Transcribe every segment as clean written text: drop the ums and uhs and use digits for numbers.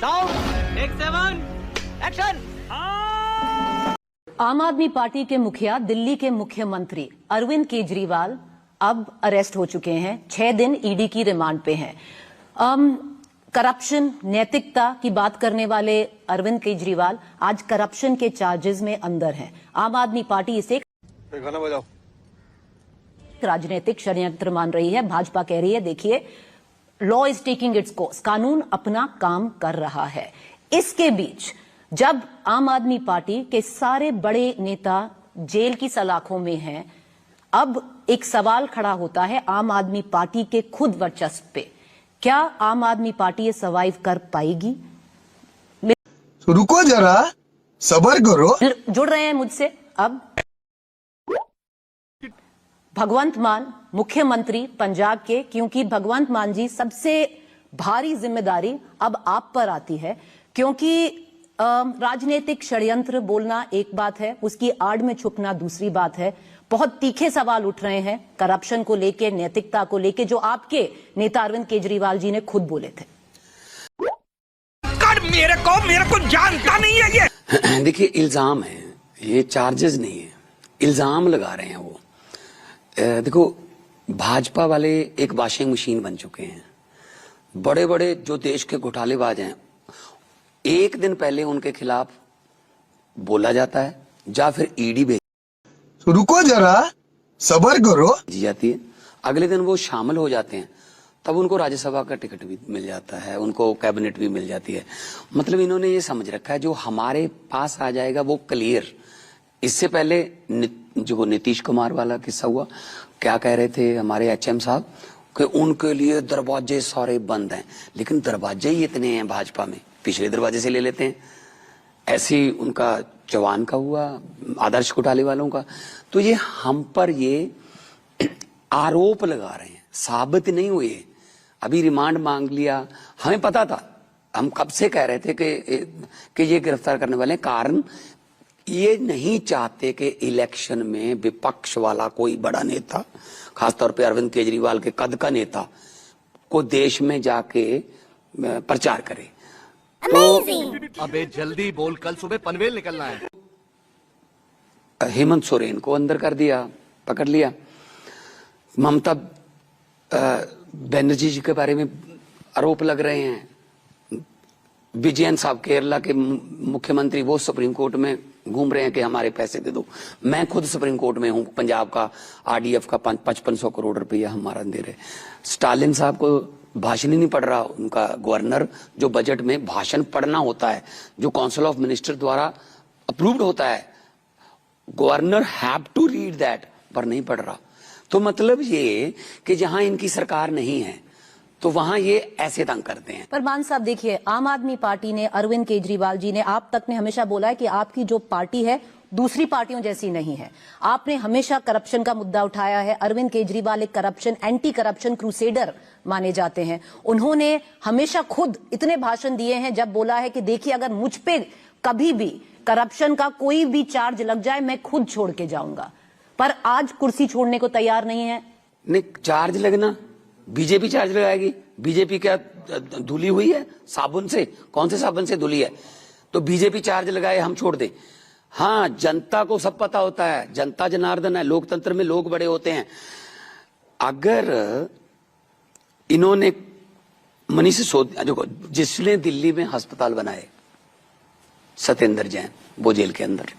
Sound take 7 action. आम आदमी party के मुखिया दिल्ली के मुख्यमंत्री अरविंद केजरीवाल अब अरेस्ट हो चुके हैं। 6 दिन ईडी की रिमांड पे हैं। करप्शन, नैतिकता की बात करने वाले अरविंद केजरीवाल आज करप्शन के चार्जेस में अंदर हैं। आम आदमी पार्टी इसे गाना बजाओ राजनीतिक षड्यंत्र मान रही है। भाजपा कह रही है देखिए law is taking its course, कानून अपना काम कर रहा है। इसके बीच जब आम आदमी पार्टी के सारे बड़े नेता जेल की सलाखों में हैं, अब एक सवाल खड़ा होता है आम आदमी पार्टी के खुद वर्चस्व पे। क्या आम आदमी पार्टी ये सर्वाइव कर पाएगी? रुको जरा, सब्र करो। जुड़ रहे हैं मुझसे अब भगवंत मान, मुख्यमंत्री पंजाब के, क्योंकि भगवंत मान जी सबसे भारी जिम्मेदारी अब आप पर आती है, क्योंकि राजनीतिक षड्यंत्र बोलना एक बात है, उसकी आड़ में छुपना दूसरी बात है। बहुत तीखे सवाल उठ रहे हैं करप्शन को लेके, नैतिकता को लेके, जो आपके नेता अरविंद केजरीवाल जी ने खुद बोले थे। कर मेरे को जानता नहीं है ये। देखिए इल्जाम है, ये चार्जेस नहीं है, इल्जाम लगा रहे हैं वो। देखो भाजपा वाले एक वॉशिंग मशीन बन चुके हैं। बड़े बड़े जो देश के घोटालेबाज हैं, एक दिन पहले उनके खिलाफ बोला जाता है या फिर ईडी भेज रुको जरा, सब्र करो जी जाती है, अगले दिन वो शामिल हो जाते हैं, तब उनको राज्यसभा का टिकट भी मिल जाता है, उनको कैबिनेट भी मिल जाती है। मतलब इन्होंने ये समझ रखा है जो हमारे पास आ जाएगा वो क्लियर। इससे पहले जो नीतीश कुमार वाला किस्सा हुआ, क्या कह रहे थे हमारे एचएम साहब कि उनके लिए दरवाजे सारे बंद हैं, लेकिन दरवाजे ही इतने हैं भाजपा में, पिछले दरवाजे से ले लेते हैं। ऐसे ही उनका जवान का हुआ, आदर्श घोटाले वालों का। तो ये हम पर ये आरोप लगा रहे हैं, साबित नहीं हुए। अभी रिमांड मांग लिया, हमें पता था, हम कब से कह रहे थे कि ये गिरफ्तार करने वाले हैं। कारण ये नहीं चाहते कि इलेक्शन में विपक्ष वाला कोई बड़ा नेता, खासतौर पे अरविंद केजरीवाल के कद का नेता, को देश में जाके प्रचार करे। तो अबे जल्दी बोल, कल सुबह पनवेल निकलना है। हेमंत सोरेन को अंदर कर दिया, पकड़ लिया। ममता बनर्जी जी के बारे में आरोप लग रहे हैं। विजयन साहब केरला के मुख्यमंत्री, वो सुप्रीम कोर्ट में घूम रहे हैं कि हमारे पैसे दे दो। मैं खुद सुप्रीम कोर्ट में हूं, पंजाब का आरडीएफ का 5500 करोड़ रुपया हमारा दे रहे। स्टालिन साहब को भाषण ही नहीं पढ़ रहा उनका गवर्नर, जो बजट में भाषण पढ़ना होता है, जो काउंसिल ऑफ मिनिस्टर द्वारा अप्रूव्ड होता है, governor have to read that, पर नहीं पढ़ रहा। तो मतलब ये कि जहां इनकी सरकार नहीं है तो वहां ये ऐसे तंग करते हैं। पर मान साहब देखिए, आम आदमी पार्टी ने, अरविंद केजरीवाल जी ने, आप तक ने हमेशा बोला है कि आपकी जो पार्टी है दूसरी पार्टियों जैसी नहीं है। आपने हमेशा करप्शन का मुद्दा उठाया है। अरविंद केजरीवाल एक करप्शन, एंटी करप्शन क्रूसेडर माने जाते हैं। उन्होंने हमेशा खुद इतने भाषण दिए हैं जब बोला है कि देखिए अगर मुझ पे कभी भी करप्शन का कोई भी चार्ज लग जाए मैं खुद छोड़ के जाऊंगा, पर आज कुर्सी छोड़ने को तैयार नहीं है। नहीं, चार्ज लगना, बीजेपी चार्ज लगाएगी। बीजेपी क्या धुली हुई है साबुन से? कौन से साबुन से धुली है? तो बीजेपी चार्ज लगाए, हम छोड़ दे। हाँ, जनता को सब पता होता है, जनता जनार्दन है, लोकतंत्र में लोग बड़े होते हैं। अगर इन्होंने मनीष सिसोदिया, देखो जिसने दिल्ली में अस्पताल बनाए, सत्येंद्र जैन, वो जेल के अंदर।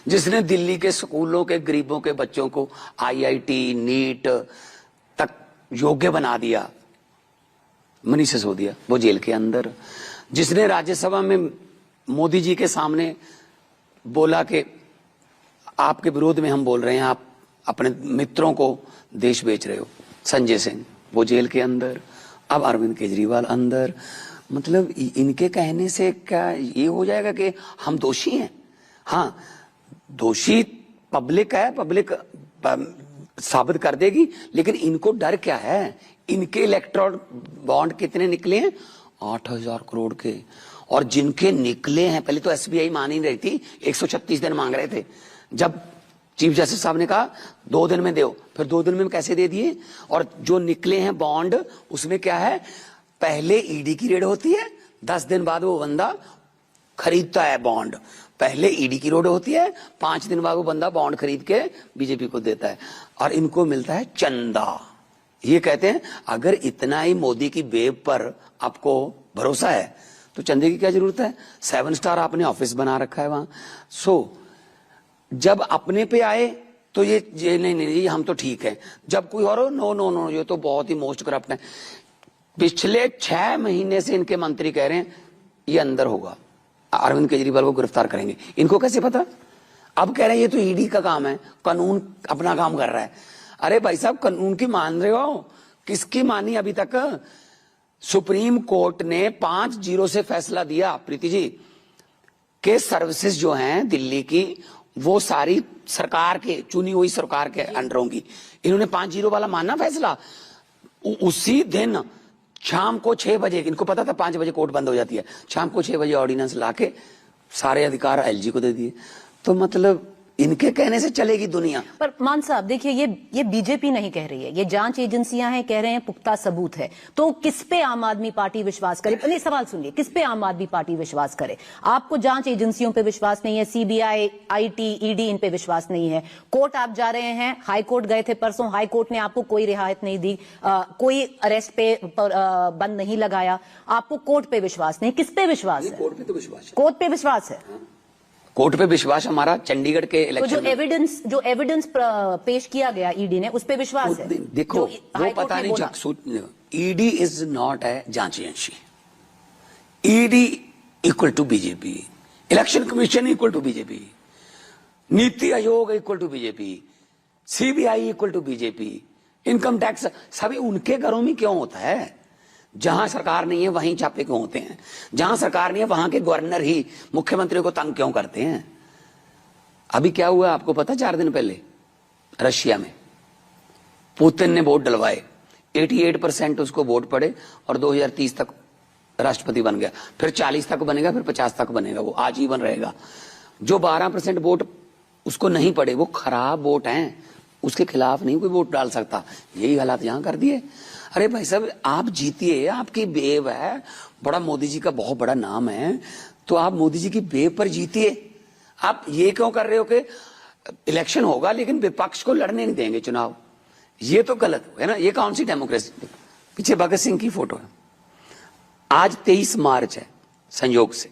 जिसने दिल्ली के स्कूलों के गरीबों के बच्चों को आईआईटी, नीट तक योग्य बना दिया, मनीष सिसोदिया, वो जेल के अंदर। जिसने राज्यसभा में मोदी जी के सामने बोला कि आपके विरोध में हम बोल रहे हैं, आप अपने मित्रों को देश बेच रहे हो, संजय सिंह, वो जेल के अंदर। अब अरविंद केजरीवाल अंदर। मतलब इनके कहने से क्या ये हो जाएगा कि हम दोषी हैं? हाँ, दोषी पब्लिक है, पब्लिक साबित कर देगी, लेकिन इनको डर क्या है? इनके इलेक्ट्रॉल बॉन्ड कितने निकले हैं? 8000 करोड़ के। और जिनके निकले हैं, पहले तो एसबीआई मान ही रही थी, 136 दिन मांग रहे थे। जब चीफ जस्टिस साहब ने कहा 2 दिन में दो, फिर 2 दिन में कैसे दे दिए? और जो निकले हैं बॉन्ड, उसमें क्या है, पहले ईडी की रेड होती है, 10 दिन बाद वो बंदा खरीदता है बॉन्ड। पहले ईडी की रोड होती है, 5 दिन बाद वो बंदा बॉन्ड खरीद के बीजेपी को देता है और इनको मिलता है चंदा। ये कहते हैं अगर इतना ही मोदी की वेब पर आपको भरोसा है तो चंदे की क्या जरूरत है? 7 स्टार आपने ऑफिस बना रखा है वहां। जब अपने पे आए तो ये नहीं हम तो ठीक है, जब कोई और हो नो नो नो ये तो बहुत ही मोस्ट करप्ट है। पिछले 6 महीने से इनके मंत्री कह रहे हैं ये अंदर होगा, अरविंद केजरीवाल को गिरफ्तार करेंगे। इनको कैसे पता? अब कह रहे हैं ये तो ईडी का काम है, कानून अपना काम कर रहा है। अरे भाई साहब कानून की मान रहे हो? किसकी मानी अभी तक? सुप्रीम कोर्ट ने 5-0 से फैसला दिया प्रीति जी के सर्विसेज जो हैं दिल्ली की वो सारी सरकार के, चुनी हुई सरकार के अंडर होंगी। इन्होंने 5-0 वाला मानना फैसला। उसी दिन शाम को 6 बजे, इनको पता था 5 बजे कोर्ट बंद हो जाती है, शाम को 6 बजे ऑर्डिनेंस लाके सारे अधिकार एलजी को दे दिए। तो मतलब इनके कहने से चलेगी दुनिया। पर मान साहब देखिए, ये बीजेपी नहीं कह रही है, ये जांच एजेंसियां हैं, कह रहे हैं पुख्ता सबूत है। तो किस पे आम आदमी पार्टी विश्वास करे? नहीं, सवाल सुनिए, किस पे आम आदमी पार्टी विश्वास करे? आपको जांच एजेंसियों पे विश्वास नहीं है, सीबीआई, आईटी, ईडी इन पे विश्वास नहीं है। कोर्ट आप जा रहे हैं, हाई कोर्ट गए थे परसों, हाई कोर्ट ने आपको कोई रियायत नहीं दी, कोई अरेस्ट पे बंद नहीं लगाया। आपको कोर्ट पे विश्वास नहीं, किस पे विश्वास है? कोर्ट पे तो विश्वास है। कोर्ट पे विश्वास है। कोर्ट पे विश्वास हमारा चंडीगढ़ के तो इलेक्शन जो एविडेंस पेश किया गया ईडी ने, उस पे विश्वास है। देखो वो पता नहीं, ईडी इज नॉट ए जांच agency. ED equal to BJP, election commission equal to BJP, NITI Aayog equal to BJP, CBI equal to BJP, income tax सभी उनके घरों में क्यों होता है? जहां सरकार नहीं है वहीं छापे क्यों होते हैं? जहां सरकार नहीं है वहां के गवर्नर ही मुख्यमंत्री को तंग क्यों करते हैं? अभी क्या हुआ आपको पता? 4 दिन पहले रशिया में पुतिन ने वोट डलवाए, 88% उसको वोट पड़े और 2030 तक राष्ट्रपति बन गया। फिर 40 तक बनेगा, फिर 50 तक बनेगा, वो आजीवन रहेगा। जो 12% वोट उसको नहीं पड़े वो खराब वोट हैं, उसके खिलाफ नहीं कोई वोट डाल सकता। यही हालात यहां कर दिए। अरे भाई साहब आप जीतिए, आपकी बेव है, बड़ा मोदी जी का बहुत बड़ा नाम है, तो आप मोदी जी की बेव पर जीतिए। आप ये क्यों कर रहे हो कि इलेक्शन होगा लेकिन विपक्ष को लड़ने नहीं देंगे चुनाव? ये तो गलत है ना। ये कौन सी डेमोक्रेसी? पीछे भगत सिंह की फोटो है। आज 23 मार्च है, संयोग से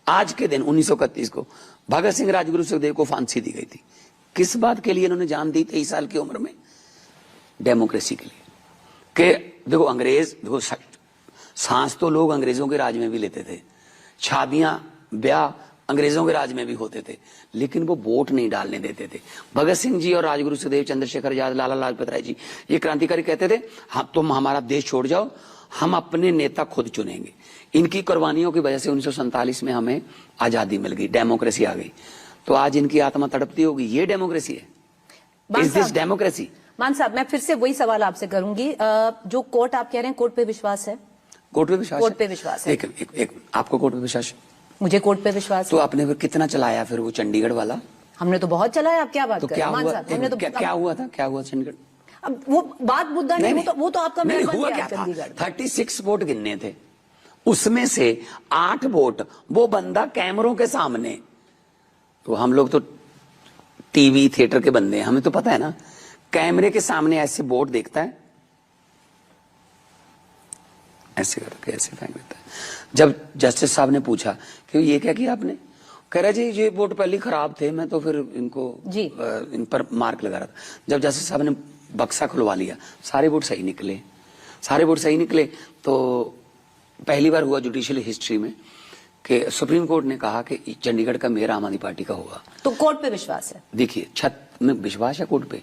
आज के दिन 1931 को भगत सिंह राजगुरु सुखदेव को फांसी दी गई थी। किस बात के लिए इन्होंने जान दी 23 साल की उम्र में? डेमोक्रेसी के लिए। कि देखो अंग्रेज, देखो सांस तो लोग अंग्रेजों के राज में भी लेते थे, शादियां ब्याह अंग्रेजों के राज में भी होते थे, लेकिन वो वोट नहीं डालने देते थे। भगत सिंह जी और राजगुरु सुखदेव, चंद्रशेखर आजाद, लाला लाजपत राय जी, ये क्रांतिकारी कहते थे हाँ तुम हमारा देश छोड़ जाओ, हम अपने नेता खुद चुनेंगे। इनकी कुर्बानियों की वजह से 1947 में हमें आजादी मिल गई, डेमोक्रेसी आ गई। तो आज इनकी आत्मा तड़पती होगी। ये डेमोक्रेसी है? Is this democracy? मान साहब मैं फिर से वही सवाल आपसे करूंगी, जो कोर्ट आप कह रहे हैं, कोर्ट पे विश्वास है? कोर्ट पे विश्वास? कोर्ट पे विश्वास है। एक आपको कोर्ट पे विश्वास है? मुझे कोर्ट पे विश्वास तो है। आपने फिर कितना चलाया फिर वो चंडीगढ़ वाला? हमने तो बहुत चलाया। आप क्या बात तो कर क्या रहे हैं? हुआ? हमने तो क्या हुआ था? क्या हुआ चंडीगढ़? अब वो बात मुद्दा नहीं, वो तो आपका नहीं, मेयर हुआ बन क्या गया था? चंडीगढ़। 36 वोट गिनने थे, उसमें से 8 वोट वो बंदा कैमरों के सामने। तो हम लोग तो टीवी थिएटर के बंदे हैं, हमें तो पता है ना, कैमरे के सामने ऐसे वोट देखता है, ऐसे करके ऐसे फेंक देता है। जब जस्टिस साहब ने पूछा कि ये क्या किया आपने, कह रहा जी ये वोट पहले खराब थे, मैं तो फिर इनको इन पर मार्क लगा रहा था। जब जस्टिस साहब ने बक्सा खुलवा लिया, सारे वोट सही निकले, सारे वोट सही निकले। तो पहली बार हुआ जुडिशियल हिस्ट्री में कि सुप्रीम कोर्ट ने कहा कि चंडीगढ़ का मेयर आम आदमी पार्टी का होगा। तो कोर्ट पे विश्वास है? देखिए छत में विश्वास है, कोर्ट पे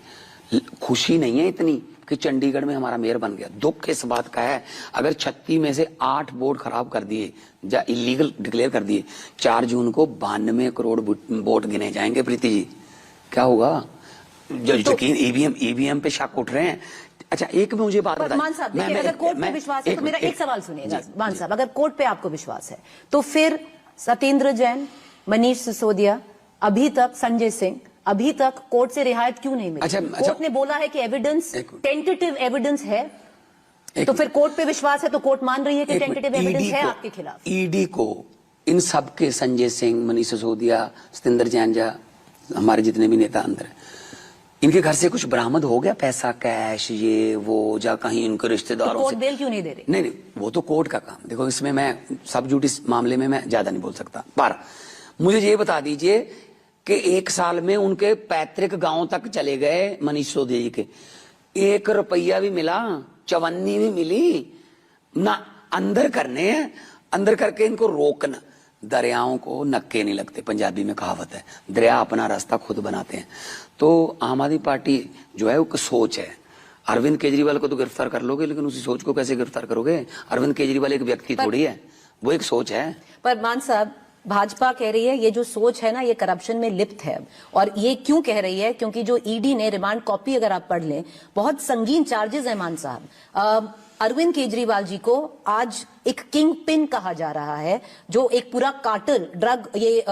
खुशी नहीं है इतनी कि चंडीगढ़ में हमारा मेयर बन गया। दुख इस बात का है अगर 36 में से 8 वोट खराब कर दिए या इलीगल डिक्लेयर कर दिए, 4 जून को 92 करोड़ वोट गिने जाएंगे। प्रीति जी क्या होगा? जो यकीन ईवीएम पे शक उठ रहे हैं। अच्छा एक में मुझे बात बताइए, मान साहब देखिए, अगर कोर्ट पे विश्वास है तो मेरा एक सवाल सुनिएगा। मान साहब अगर कोर्ट पे आपको विश्वास है तो फिर सत्येंद्र जैन, मनीष सिसोदिया, अभी तक संजय सिंह, अभी तक कोर्ट से रियायत क्यों नहीं मिली? अच्छा, कोर्ट ने बोला है कि एविडेंस, टेंटेटिव एविडेंस है, तो फिर कोर्ट पे विश्वास है तो कोर्ट मान रही है कि टेंटेटिव एविडेंस है आपके खिलाफ। ईडी को इन सब के संजय सिंह, मनीष सिसोदिया, सतेंद्र जैन, हमारे जितने भी नेता अंदर है, इनके घर से कुछ बरामद हो गया, पैसा, कैश, ये वो, जा कहीं इनके रिश्तेदारों तो कोर्ट से। बेल क्यों नहीं दे रही? नहीं, वो तो कोर्ट का काम। देखो, इसमें मैं सब जुडिस मामले में मैं ज्यादा नहीं बोल सकता, पर मुझे ये बता दीजिए कि 1 साल में उनके पैतृक गांव तक चले गए मनीष सिसोदिया जी के, 1 रुपया भी मिला, चवन्नी भी मिली ना, अंदर करने हैं, अंदर करके इनको रोकना। दरियाओं को नक्के नहीं लगते, पंजाबी में कहावत है, दरिया अपना रास्ता खुद बनाते हैं। तो आम आदमी पार्टी जो है वो सोच है। अरविंद केजरीवाल को तो गिरफ्तार कर लोगे, लेकिन उसी सोच को कैसे गिरफ्तार करोगे? अरविंद केजरीवाल एक व्यक्ति थोड़ी है, वो एक सोच है। पर मान साहब, भाजपा कह रही है ये जो सोच है ना, ये करप्शन में लिप्त है। और ये क्यों कह रही है? क्योंकि जो ईडी ने रिमांड कॉपी अगर आप पढ़ लें, बहुत संगीन चार्जेस है मान साहब। अरविंद केजरीवाल जी को आज एक किंग पिन कहा जा रहा है, जो एक पूरा कार्टल, ड्रग, ये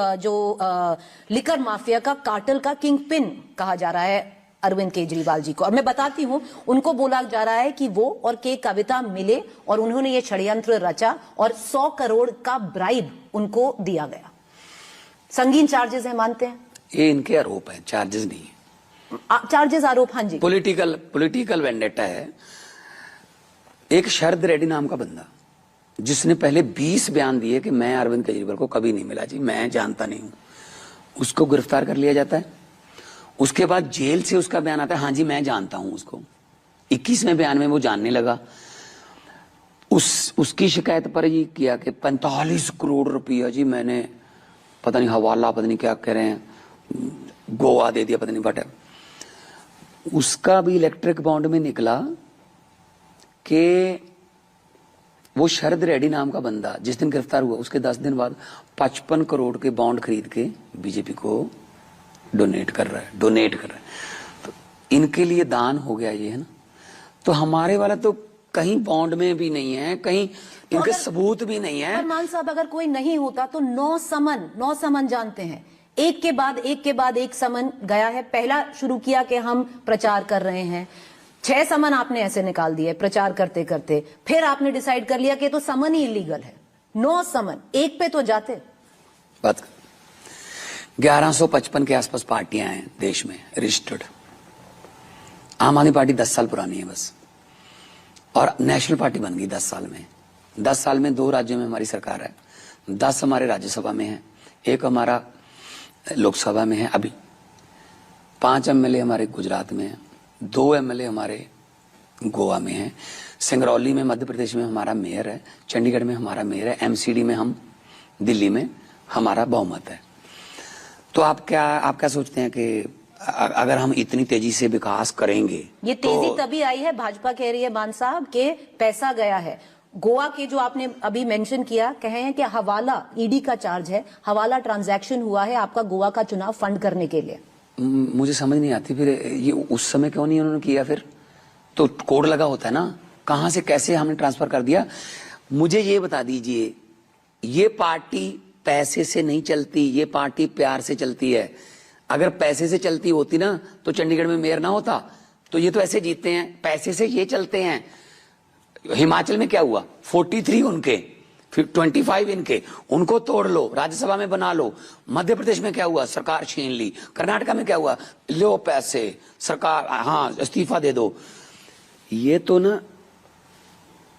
लिकर माफिया का कार्टल का किंग पिन कहा जा रहा है अरविंद केजरीवाल जी को। और मैं बताती हूं, उनको बोला जा रहा है कि वो और के कविता मिले और उन्होंने ये षड्यंत्र रचा और 100 करोड़ का ब्राइब उनको दिया गया। संगीन चार्जेस है, मानते हैं? ये इनके आरोप है, चार्जेस नहीं है। चार्जेस, आरोप, हाँ जी। पॉलिटिकल वेंडेटा है। एक शरद रेड्डी नाम का बंदा, जिसने पहले 20 बयान दिए कि मैं अरविंद केजरीवाल को कभी नहीं मिला जी, मैं जानता नहीं हूं, उसको गिरफ्तार कर लिया जाता है। उसके बाद जेल से उसका बयान आता है, हाँ जी मैं जानता हूं उसको। 21वें बयान में वो जानने लगा। उसकी शिकायत पर ये किया कि 45 करोड़ रुपया जी मैंने, पता नहीं हवाला, पता नहीं क्या कह रहे हैं, गोवा दे दिया, पता नहीं बट। उसका भी इलेक्ट्रिक बॉन्ड में निकला कि वो शरद रेड्डी नाम का बंदा जिस दिन गिरफ्तार हुआ, उसके 10 दिन बाद 55 करोड़ के बॉन्ड खरीद के बीजेपी को डोनेट कर रहा है। तो इनके लिए दान हो गया ये, है ना। तो हमारे वाला तो कहीं बॉन्ड में भी नहीं है, कहीं इनके सबूत भी नहीं है। मान साहब, अगर कोई नहीं होता तो 9 समन जानते हैं, एक के बाद एक समन गया है। पहला शुरू किया कि हम प्रचार कर रहे हैं, 6 समन आपने ऐसे निकाल दिए प्रचार करते करते, फिर आपने डिसाइड कर लिया कि तो समन ही इलीगल है। 9 समन एक पे तो जाते। बात 1155 के आसपास पार्टियां हैं देश में रजिस्टर्ड। आम आदमी पार्टी 10 साल पुरानी है बस, और नेशनल पार्टी बन गई 10 साल में। 10 साल में 2 राज्यों में हमारी सरकार है, 10 हमारे राज्यसभा में है, 1 हमारा लोकसभा में है अभी, 5 एमएलए हमारे गुजरात में है, 2 एमएलए हमारे गोवा में है, सिंगरौली में मध्य प्रदेश में हमारा मेयर है, चंडीगढ़ में हमारा मेयर है, एमसीडी में हम, दिल्ली में हमारा बहुमत है। तो आप क्या सोचते हैं कि अगर हम इतनी तेजी से विकास करेंगे? ये तेजी तभी आई है, भाजपा कह रही है मान साहब के पैसा गया है। गोवा के जो आपने अभी मेंशन किया, कहे हैं कि हवाला, ईडी का चार्ज है, हवाला ट्रांजैक्शन हुआ है आपका गोवा का चुनाव फंड करने के लिए। मुझे समझ नहीं आती फिर ये उस समय क्यों नहीं उन्होंने किया? फिर तो कोड लगा होता है ना, कहां से कैसे हमने ट्रांसफर कर दिया? मुझे ये बता दीजिए, ये पार्टी पैसे से नहीं चलती, ये पार्टी प्यार से चलती है। अगर पैसे से चलती होती ना तो चंडीगढ़ में मेयर ना होता। तो ये तो ऐसे जीतते हैं, पैसे से ये चलते हैं। हिमाचल में क्या हुआ? 43 उनके, फिर 25 इनके, उनको तोड़ लो, राज्यसभा में बना लो। मध्य प्रदेश में क्या हुआ? सरकार छीन ली। कर्नाटका में क्या हुआ? लो पैसे, सरकार, हाँ इस्तीफा दे दो। ये तो ना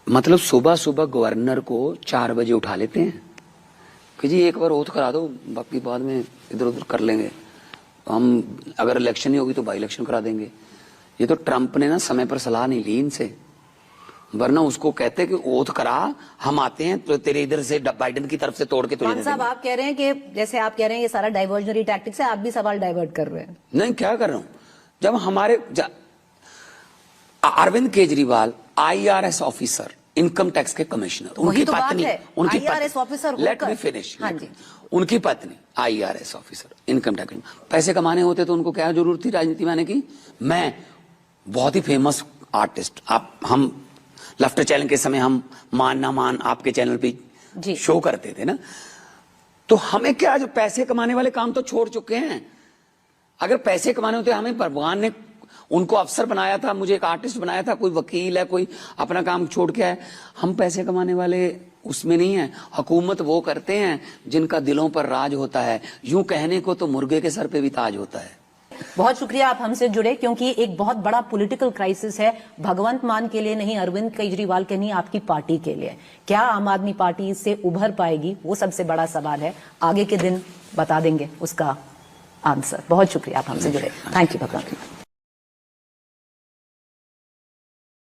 मतलब सुबह सुबह गवर्नर को 4 बजे उठा लेते हैं कि जी एक बार ओथ करा दो, बाकी बाद में इधर उधर कर लेंगे हम, अगर इलेक्शन ही होगी तो बाई इलेक्शन करा देंगे। ये तो ट्रंप ने ना समय पर सलाह नहीं ली इनसे, वरना उसको कहते कि ओथ करा, हम आते हैं तो तेरे इधर से बाइडेन की तरफ से तोड़ के तुझे दे देंगे। आप कह रहे हैं कि जैसे आप कह रहे हैं ये सारा डाइवर्जनरी टैक्टिक्स है, आप भी सवाल डाइवर्ट कर रहे हैं। नहीं, क्या कर रहा हूं? जब हमारे Arvind Kejriwal IRS officer, income tax के कमिश्नर, उनकी तो पत्नी, उनकी IRS officer, let me finish. हाँ जी, उनकी पत्नी IRS ऑफिसर, इनकम टैक्स। पैसे कमाने होते तो उनको क्या जरूरत थी राजनीति में आने की? मैं बहुत ही फेमस आर्टिस्ट, हम लफ्टर चैनल के समय हम मान ना मान आपके चैनल पे शो करते थे ना, तो हमें क्या, जो पैसे कमाने वाले काम तो छोड़ चुके हैं। अगर पैसे कमाने होते, हमें भगवान ने उनको अफसर बनाया था, मुझे एक आर्टिस्ट बनाया था, कोई वकील है, कोई अपना काम छोड़ के आए। हम पैसे कमाने वाले उसमें नहीं है। हुकूमत वो करते हैं जिनका दिलों पर राज होता है। यूं कहने को तो मुर्गे के सर पे भी ताज होता है। बहुत शुक्रिया आप हमसे जुड़े, क्योंकि एक बहुत बड़ा पॉलिटिकल क्राइसिस है भगवंत मान के लिए नहीं, अरविंद केजरीवाल के नहीं, आपकी पार्टी के लिए। क्या आम आदमी पार्टी इससे उभर पाएगी, वो सबसे बड़ा सवाल है। आगे के दिन बता देंगे उसका आंसर। बहुत शुक्रिया आप हमसे जुड़े। Thank you Bhagwant.